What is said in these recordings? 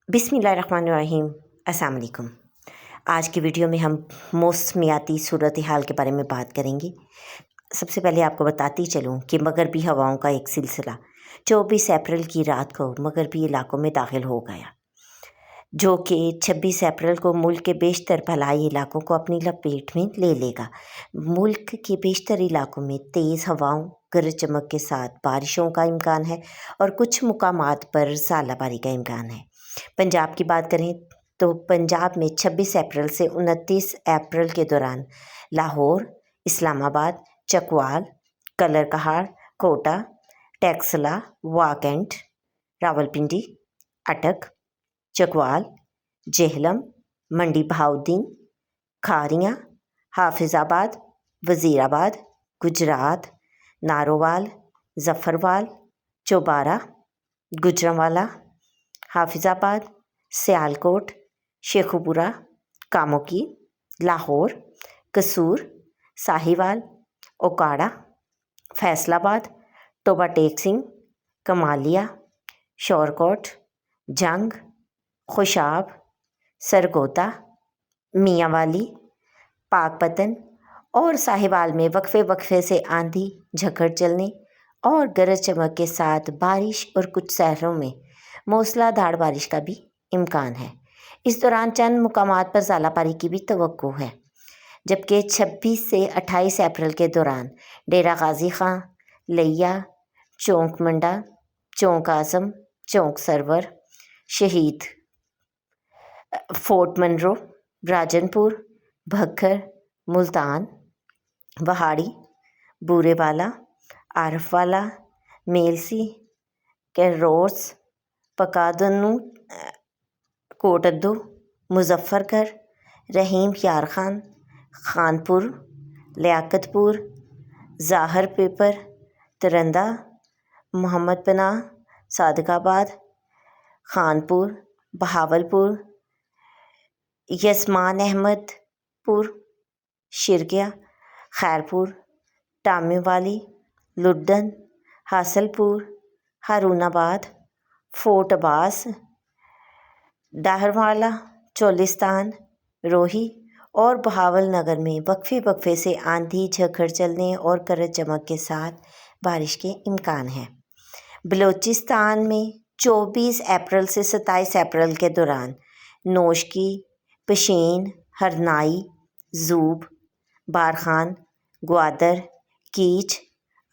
बिस्मिल्लाहिर्रहमानिर्रहीम। अस्सलाम वालेकुम। आज की वीडियो में हम मौसमियाती सूरत हाल के बारे में बात करेंगे। सबसे पहले आपको बताती चलूँ कि मगरबी हवाओं का एक सिलसिला 24 अप्रैल की रात को मगरबी इलाकों में दाखिल हो गया, जो कि 26 अप्रैल को मुल्क के बेशतर फलाही इलाकों को अपनी लपेट में ले लेगा। मुल्क के बेशतर इलाकों में तेज़ हवाओं, गरज चमक के साथ बारिशों का इम्कान है और कुछ मुकामात पर ज़ालाबारी का इम्कान है। पंजाब की बात करें तो पंजाब में 26 अप्रैल से 29 अप्रैल के दौरान लाहौर, इस्लामाबाद, चकवाल, कलरकहार, कोटा, टैक्सला, वाकंड, रावलपिंडी, अटक, चकवाल, जेहलम, मंडी बहाउद्दीन, खारियाँ, हाफिज़ाबाद, वज़ीराबाद, गुजरात, नारोवाल, ज़फ़रवाल, चौबारा, गुजरांवाला, हाफिज़ाबाद, सियालकोट, शेखुपुरा, कामोकी, लाहौर, कसूर, साहिवाल, ओकाड़ा, फैसलाबाद, टोबा टेक सिंह, कमालिया, शौरकोट, जंग, खुशाब, सरगोदा, मियांवाली, पाकपतन और साहिवाल में वक्फे वक्फे से आंधी झकड़ चलने और गरज चमक के साथ बारिश और कुछ शहरों में मूसलाधार बारिश का भी इम्कान है। इस दौरान चंद मुकामात पर ज़ालाबारी की भी तवक्को है, जबकि 26 से 28 अप्रैल के दौरान डेरा गाजी खां, लिया, चौक मंडा, चौक आज़म, चौक सरवर, शहीद, फोर्ट मनरो, राजनपुर, भक्खर, मुल्तान, वहाड़ी, बूरेवाला, आरफवाला, मेलसी, कैरोस, पकादनू, कोटद्दू, मुजफ्फरगढ़, रहीम यार खान, खानपुर, लियाकतपुर, ज़ाहर पेपर, तरंदा, मोहम्मद पनाह, सादिकाबाद, खानपुर, बहावलपुर, यस्मान अहमदपुर, शिरकिया, खैरपुर, टामेवाली, लुड्डन, हासलपुर, हारूनाबाद, फोर्ट अब्बास, डाहरवाला, चोलिस्तान, रोही और बहावल नगर में वक्फे वक्फे से आंधी झकड़ चलने और गरज चमक के साथ बारिश के इम्कान है। बलूचिस्तान में 24 अप्रैल से 27 अप्रैल के दौरान नोशकी, पशीन, हरनाई, जूब, बारखान, ग्वादर, कीच,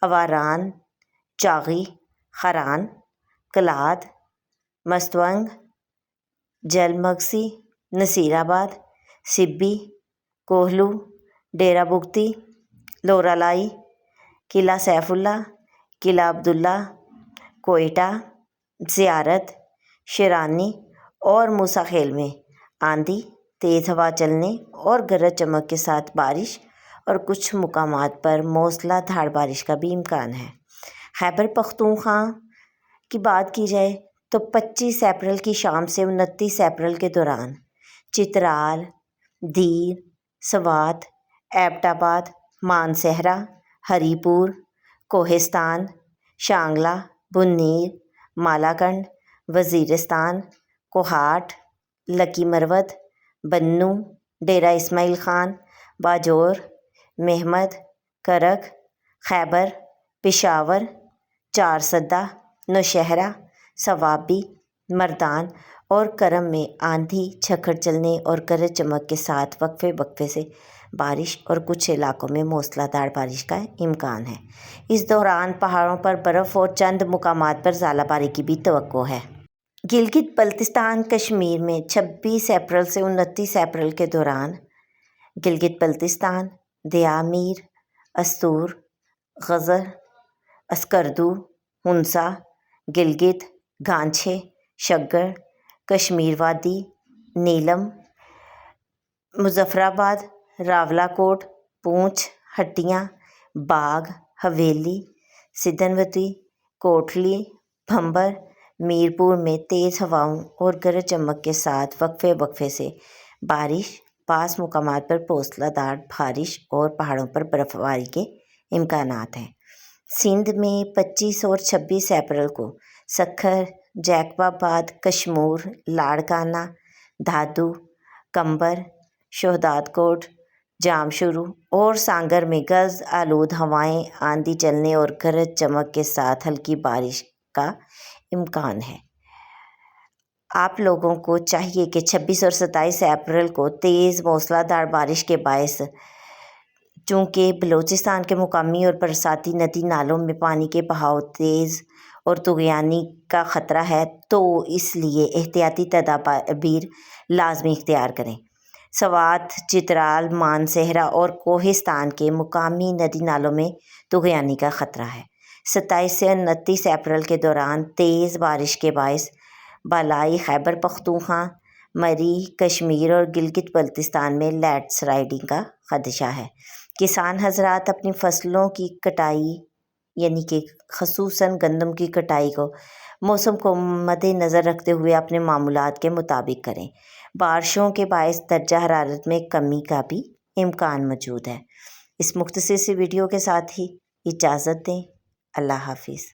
अवारान, चागी, खरान, कलाद, मस्तवंग, जलमगसी, नसीराबाद, सिब्बी, कोहलू, डेरा बुगती, लोरालाई, किला सैफुल्ला, किला अब्दुल्ला, कोयटा, ज़ियारत, शेरानी और मूसा खेल में आंधी, तेज़ हवा चलने और गरज चमक के साथ बारिश और कुछ मुकामात पर मूसलाधार बारिश का भी इम्कान है। खैबर पख्तूनख्वा की बात की जाए तो 25 अप्रैल की शाम से 29 अप्रैल के दौरान चित्राल, दीर, सवात, एबटाबाद, मानसहरा, हरीपुर, कोहिस्तान, शांगला, बुन्नीर, मालाकंड, वज़ीरिस्तान, कोहाट, लकी मरवत, बन्नू, डेरा इस्माइल खान, बाजोर, मेहमद, करक, खैबर, पेशावर, चारसद्दा, नौशहरा, सवाबी, मर्दान और करम में आंधी झकड़ चलने और गरज चमक के साथ वक्फे वक्फे से बारिश और कुछ इलाकों में मूसलाधार बारिश का इम्कान है। इस दौरान पहाड़ों पर बर्फ़ और चंद मुकामात पर ज़ालाबारी की भी तवक्को है। गिलगित बल्तिस्तान कश्मीर में 26 अप्रैल से 29 अप्रैल के दौरान गिलगित बल्तिस्तान, दियामीर, अस्तूर, गज़र, अस्करदू, हुंसा, गिलगित, गांछे, शग्गर, कश्मीर वादी, नीलम, मुजफ्फराबाद, रावलाकोट, पूंछ, हट्टियाँ, बाग, हवेली, सिद्धनवती, कोटली, भंबर, मीरपुर में तेज़ हवाओं और गरज चमक के साथ वक्फे वक्फे से बारिश, पास मुकामात पर मूसलाधार बारिश और पहाड़ों पर बर्फबारी के इम्कानात हैं। सिंध में 25 और 26 अप्रैल को सखर, जैकबाबाद, कशमूर, लाड़काना, धादू, कंबर, शहदाद कोट, जामशुरू और सांगर में गरज आलूद हवाएं, आंधी चलने और गरज चमक के साथ हल्की बारिश का इम्कान है। आप लोगों को चाहिए कि 26 और 27 अप्रैल को तेज़ मूसलाधार बारिश के बायस चूँकि बलूचिस्तान के मुकामी और बरसाती नदी नालों में पानी के बहाव तेज़ और तुग़यानी का ख़तरा है, तो इसलिए एहतियाती तदाबीर लाजमी इख्तियार करें। सवात, चित्राल, मानसहरा और कोहिस्तान के मुकामी नदी नालों में तुग़यानी का ख़तरा है। 27 से 29 अप्रैल के दौरान तेज़ बारिश के बायस बालाई खैबर पख्तूनख्वा, मरी, कश्मीर और गिलगित बल्तिस्तान में लैंडस्लाइडिंग का खदशा है। किसान हजरात अपनी फसलों की कटाई यानी कि खसूसन गंदम की कटाई को मौसम को मद्देनज़र रखते हुए अपने मामूलात के मुताबिक करें। बारिशों के बायस दर्जा हरारत में कमी का भी इम्कान मौजूद है। इस मुख्तसर सी वीडियो के साथ ही इजाज़त दें। अल्लाह हाफिज़।